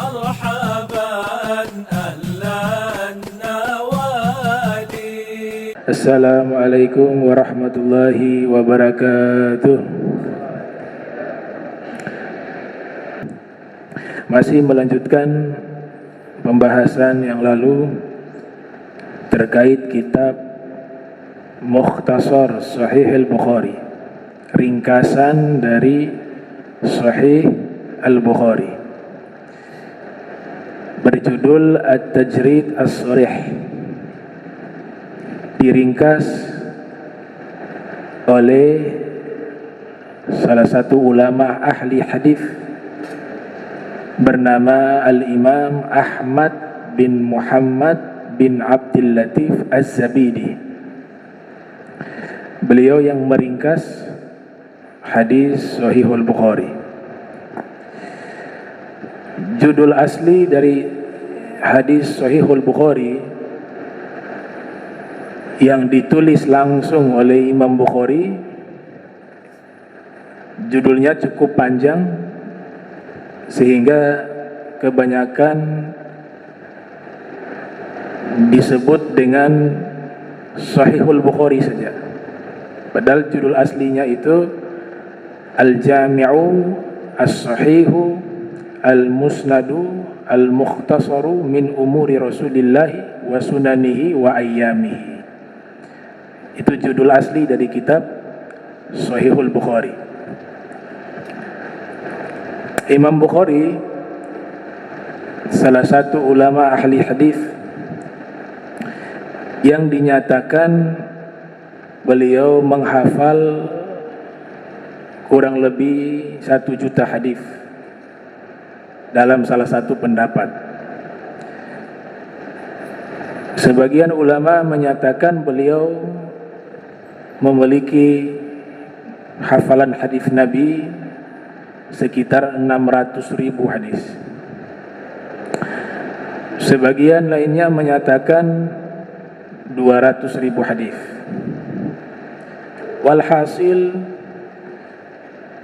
مرحبا أهلا النوادي. Assalamualaikum warahmatullahi wabarakatuh. Masih melanjutkan pembahasan yang lalu terkait kitab Mukhtasar Sahih Al-Bukhari, ringkasan dari Sahih Al-Bukhari, berjudul At-Tajrid As-Sharih, diringkas oleh salah satu ulama ahli hadis bernama Al-Imam Ahmad bin Muhammad bin Abdul Latif Az-Zabidi. Beliau yang meringkas hadis Sahihul Bukhari. Judul asli dari hadis Sahihul Bukhari yang ditulis langsung oleh Imam Bukhari, judulnya cukup panjang sehingga kebanyakan disebut dengan Sahihul Bukhari saja. Padahal judul aslinya itu Al-Jami'u As-Sahihu Al-Musnadu Al-Mukhtasaru min umuri Rasulillahi wa sunanihi wa ayyamihi. Itu judul asli dari kitab Sahihul Bukhari. Imam Bukhari salah satu ulama ahli hadis yang dinyatakan beliau menghafal kurang lebih 1 juta hadis dalam salah satu pendapat. Sebagian ulama menyatakan beliau memiliki hafalan hadis Nabi sekitar 600.000 hadis. Sebagian lainnya menyatakan 200.000 hadis. Walhasil,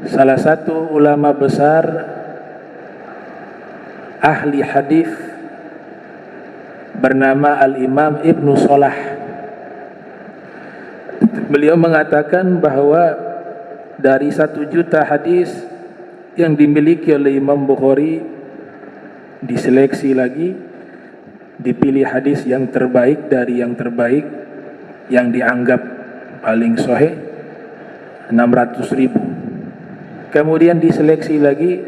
salah satu ulama besar ahli hadis bernama Al-Imam Ibnu Salah, beliau mengatakan bahwa dari 1 juta hadis yang dimiliki oleh Imam Bukhari, diseleksi lagi, dipilih hadis yang terbaik dari yang terbaik, yang dianggap paling sahih 600.000. Kemudian diseleksi lagi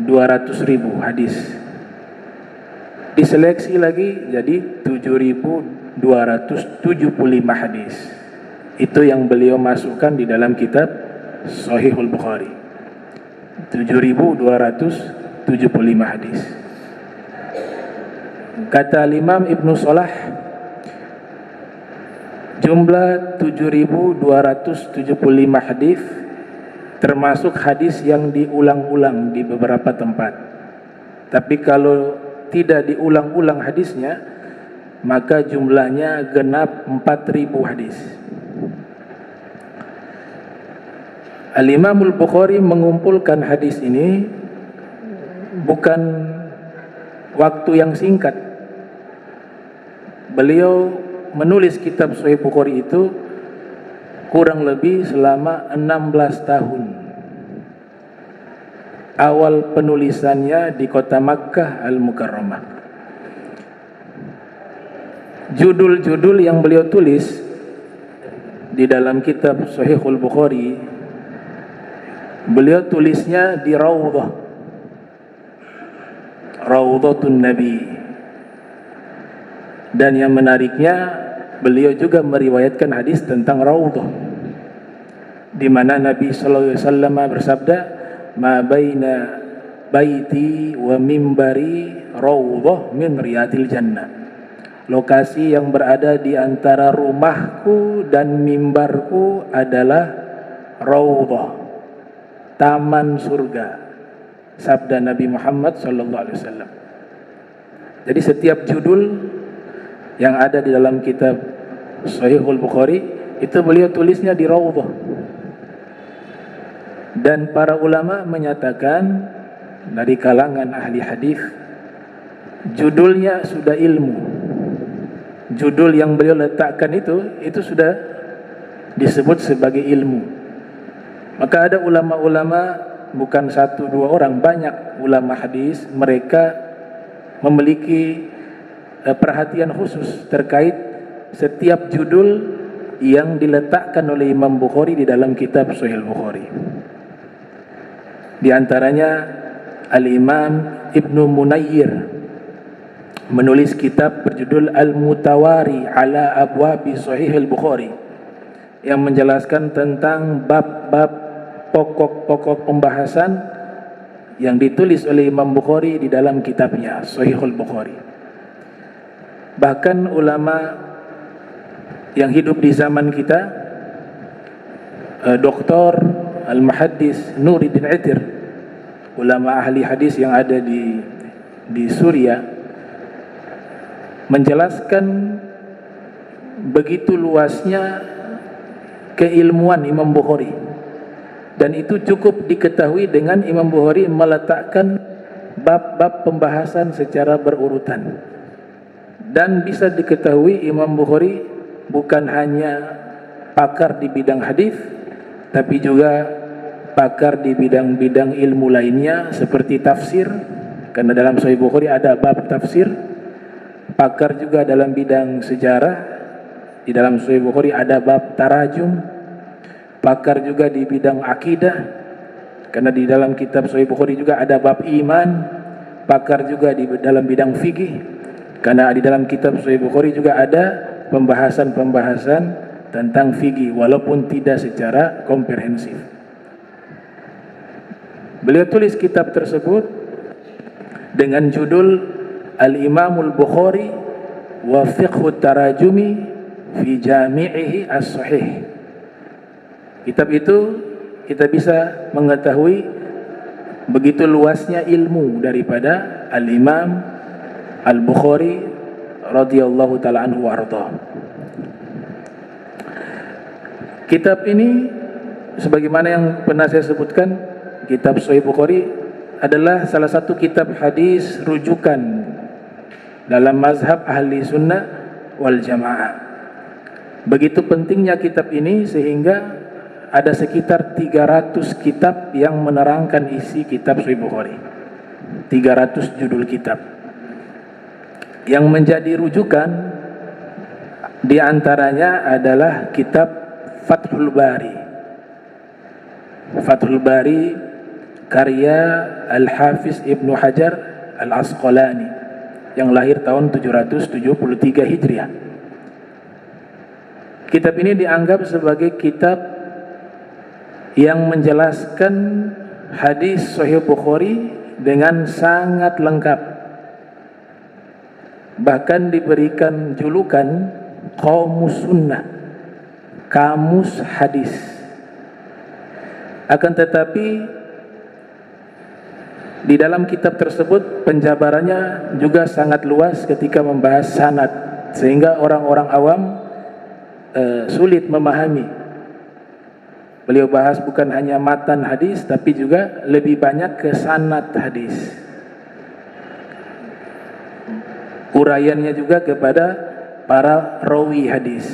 200.000 hadis, diseleksi lagi jadi 7.275 hadis. Itu yang beliau masukkan di dalam kitab Sahihul Bukhari, 7.275 hadis. Kata Imam Ibnu Salah, jumlah 7.275 hadis termasuk hadis yang diulang-ulang di beberapa tempat. Tapi kalau tidak diulang-ulang hadisnya, maka jumlahnya genap 4.000 hadis. Al-Imamul Bukhari mengumpulkan hadis ini bukan waktu yang singkat. Beliau menulis kitab Sahih Bukhari itu kurang lebih selama 16 tahun. Awal penulisannya di kota Makkah Al-Mukarramah. Judul-judul yang beliau tulis di dalam kitab Sahihul Bukhari, beliau tulisnya di Raudhatun Nabi. Dan yang menariknya, beliau juga meriwayatkan hadis tentang Raudhah, di mana Nabi sallallahu alaihi wasallam bersabda, "Ma baina baiti wa mimbari Raudhah min riyadil jannah." Lokasi yang berada di antara rumahku dan mimbarku adalah Raudhah, taman surga, sabda Nabi Muhammad sallallahu alaihi wasallam. Jadi setiap judul yang ada di dalam kitab Sahihul Bukhari itu beliau tulisnya di Raudhah. Dan para ulama menyatakan dari kalangan ahli hadis, judulnya sudah ilmu. Judul yang beliau letakkan itu sudah disebut sebagai ilmu. Maka ada ulama-ulama, bukan satu dua orang, banyak ulama hadis, mereka memiliki perhatian khusus terkait setiap judul yang diletakkan oleh Imam Bukhari di dalam kitab Sahih Bukhari. Di antaranya Al-Imam Ibnu Munayyir menulis kitab berjudul Al-Mutawari ala Abwabi Sahih Al-Bukhari, yang menjelaskan tentang bab-bab pokok-pokok pembahasan yang ditulis oleh Imam Bukhari di dalam kitabnya Sahih Al-Bukhari. Bahkan ulama yang hidup di zaman kita, Dr. Al-Muhaddis Nuruddin Itir, ulama ahli hadis yang ada di Suriah, menjelaskan begitu luasnya keilmuan Imam Bukhari, dan itu cukup diketahui dengan Imam Bukhari meletakkan bab-bab pembahasan secara berurutan. Dan bisa diketahui Imam Bukhari bukan hanya pakar di bidang hadis, tapi juga pakar di bidang-bidang ilmu lainnya seperti tafsir, karena dalam Sahih Bukhari ada bab tafsir. Pakar juga dalam bidang sejarah, di dalam Sahih Bukhari ada bab tarajum. Pakar juga di bidang akidah, karena di dalam kitab Sahih Bukhari juga ada bab iman. Pakar juga di dalam bidang fikih, karena di dalam kitab Sahih Bukhari juga ada pembahasan-pembahasan tentang fikih, walaupun tidak secara komprehensif. Beliau tulis kitab tersebut dengan judul Al-Imamul Bukhari wa Fiqhu Tarajumi fi Jami'ihi As-Sahih. Kitab itu kita bisa mengetahui begitu luasnya ilmu daripada Al-Imam Al-Bukhari radhiyallahu ta'ala anhu wa ardhah. Kitab ini sebagaimana yang pernah saya sebutkan, kitab Sahih Bukhari adalah salah satu kitab hadis rujukan dalam mazhab ahli sunnah wal jamaah. Begitu pentingnya kitab ini sehingga ada sekitar 300 kitab yang menerangkan isi kitab Sahih Bukhari. 300 judul kitab. Yang menjadi rujukan di antaranya adalah kitab Fathul Bari. Fathul Bari karya Al-Hafiz Ibnu Hajar Al-Asqalani yang lahir tahun 773 Hijriah. Kitab ini dianggap sebagai kitab yang menjelaskan hadis Sahih Bukhari dengan sangat lengkap. Bahkan diberikan julukan Qamus Sunnah, kamus hadis. Akan tetapi di dalam kitab tersebut penjabarannya juga sangat luas ketika membahas sanad, sehingga orang-orang awam sulit memahami. Beliau bahas bukan hanya matan hadis, tapi juga lebih banyak ke sanad hadis. Uraiannya juga kepada para rawi hadis,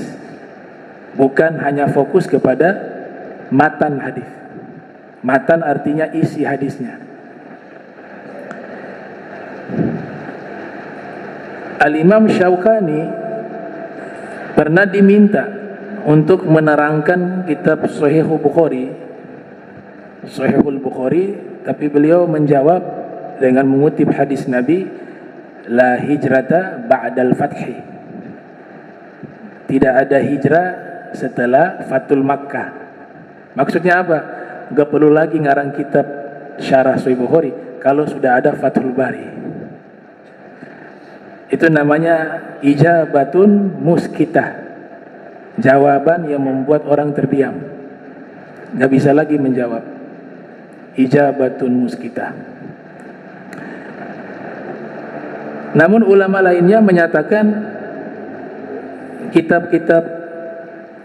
bukan hanya fokus kepada matan hadis. Matan artinya isi hadisnya. Al-Imam Syaukani pernah diminta untuk menerangkan kitab Sahihul Bukhari, tapi beliau menjawab dengan mengutip hadis Nabi, la hijrata ba'dal fathi. Tidak ada hijrah setelah Fathul Makkah. Maksudnya apa? Gak perlu lagi ngarang kitab syarah Sahih Bukhari kalau sudah ada Fathul Bari. Itu namanya ijabatun muskitah, jawaban yang membuat orang terdiam, gak bisa lagi menjawab. Ijabatun muskitah. Namun ulama lainnya menyatakan kitab-kitab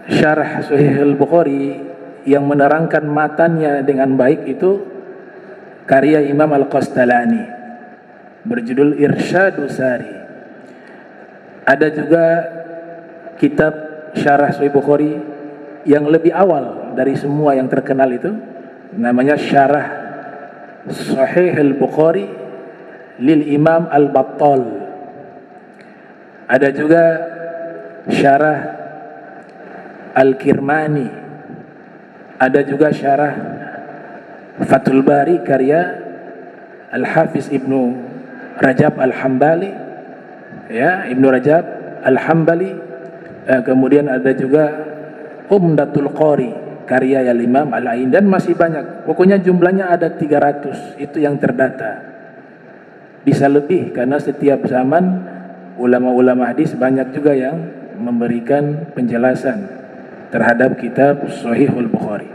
syarah Sahih Al-Bukhari yang menerangkan matannya dengan baik itu karya Imam Al-Qastalani berjudul Irsyadus Sari. Ada juga kitab Syarah Sahih Bukhari yang lebih awal dari semua yang terkenal itu, namanya Syarah Sahih Al-Bukhari lil Imam Al-Battal. Ada juga Syarah Al-Kirmani. Ada juga Syarah Fathul Bari karya Al-Hafiz Ibnu Rajab Al-Hambali, ya, Ibnu Rajab Al-Hambali. Kemudian ada juga Umdatul Qari karya Imam Al-Ain, dan masih banyak. Pokoknya jumlahnya ada 300, itu yang terdata. Bisa lebih karena setiap zaman ulama-ulama hadis banyak juga yang memberikan penjelasan terhadap kitab Sahihul Bukhari.